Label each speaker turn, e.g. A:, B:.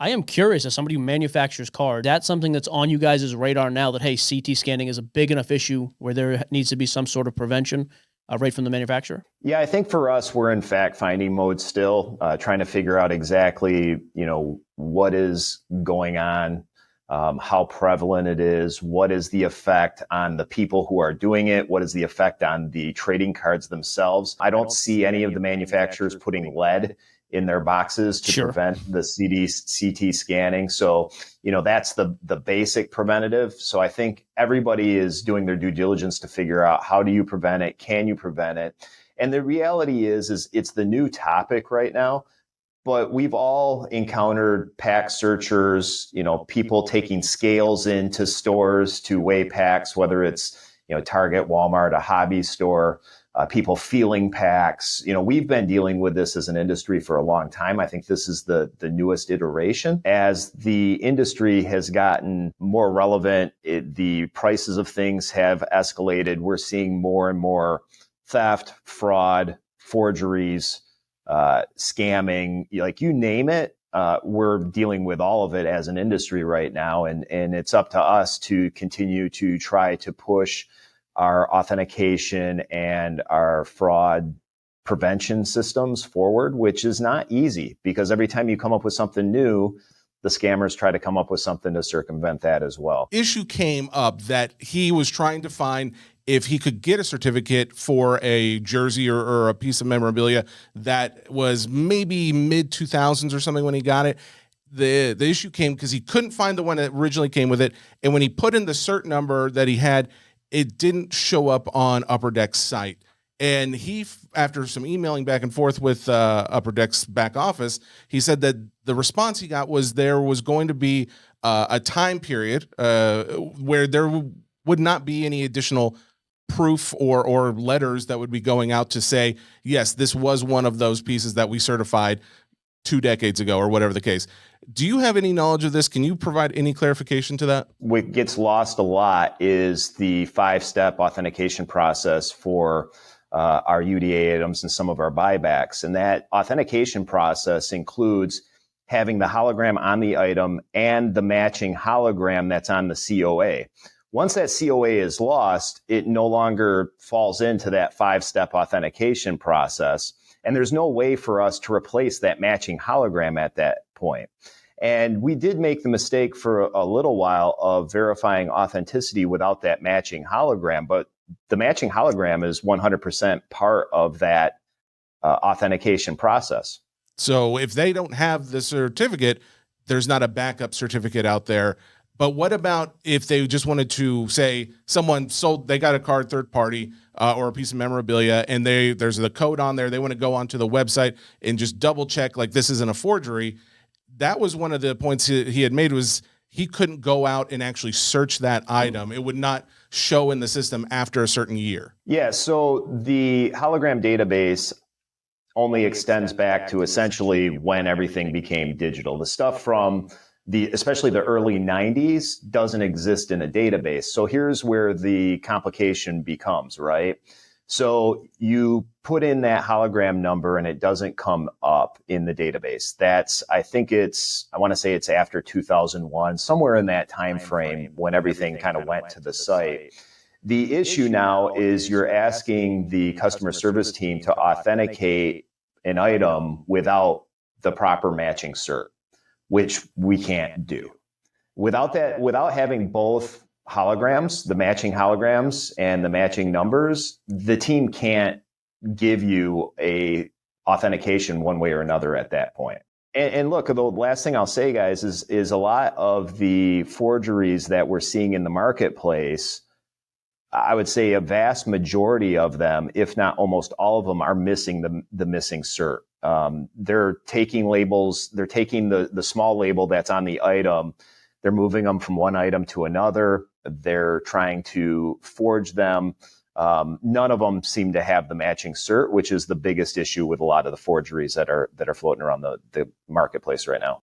A: I am curious, as somebody who manufactures cars, that's something that's on you guys' radar now that, hey, CT scanning is a big enough issue where there needs to be some sort of prevention right from the manufacturer?
B: Yeah, I think for us, we're in fact finding mode still, trying to figure out exactly, what is going on, how prevalent it is, what is the effect on the people who are doing it, what is the effect on the trading cards themselves. I don't see any of the manufacturers putting lead in their boxes to prevent the CT scanning. So, that's the basic preventative. So I think everybody is doing their due diligence to figure out, how do you prevent it? Can you prevent it? And the reality is it's the new topic right now, but we've all encountered pack searchers, people taking scales into stores to weigh packs, whether it's, Target, Walmart, a hobby store, people feeling packs. We've been dealing with this as an industry for a long time. I think this is the newest iteration. As the industry has gotten more relevant, the prices of things have escalated. We're seeing more and more theft, fraud, forgeries, scamming, like you name it. We're dealing with all of it as an industry right now. And it's up to us to continue to try to push our authentication and our fraud prevention systems forward, which is not easy, because every time you come up with something new, the scammers try to come up with something to circumvent that as well.
C: Issue came up that he was trying to find if he could get a certificate for a jersey or a piece of memorabilia that was maybe mid-2000s or something when he got it. The issue came because he couldn't find the one that originally came with it. And when he put in the cert number that he had, it didn't show up on Upper Deck's site. And he, after some emailing back and forth with Upper Deck's back office, he said that the response he got was there was going to be a time period where there would not be any additional proof or letters that would be going out to say, yes, this was one of those pieces that we certified 2 decades ago or whatever the case. Do you have any knowledge of this? Can you provide any clarification to that?
B: What gets lost a lot is the 5-step authentication process for our UDA items and some of our buybacks. And that authentication process includes having the hologram on the item and the matching hologram that's on the COA. Once that COA is lost, it no longer falls into that 5-step authentication process. And there's no way for us to replace that matching hologram at that point. And we did make the mistake for a little while of verifying authenticity without that matching hologram, but the matching hologram is 100% part of that authentication process.
C: So if they don't have the certificate, there's not a backup certificate out there. But what about if they just wanted to say someone sold, they got a card third party or a piece of memorabilia, and there's the code on there. They want to go onto the website and just double check like this isn't a forgery. That was one of the points he had made, was he couldn't go out and actually search that item. It would not show in the system after a certain year.
B: Yeah, so the hologram database only extends back to essentially when everything became digital. The stuff from especially the early 90s doesn't exist in a database. So here's where the complication becomes, right? So you put in that hologram number and it doesn't come up in the database. I want to say it's after 2001, somewhere in that time frame when everything kind of went to the site. The issue now is you're asking the customer service team to authenticate an item without the proper matching cert, which we can't do. Without having both holograms, the matching holograms and the matching numbers, the team can't give you a authentication one way or another at that point. And look, the last thing I'll say, guys, is a lot of the forgeries that we're seeing in the marketplace, I would say a vast majority of them, if not almost all of them, are missing the missing cert. They're taking labels, they're taking the small label that's on the item, they're moving them from one item to another, they're trying to forge them. None of them seem to have the matching cert, which is the biggest issue with a lot of the forgeries that are floating around the marketplace right now.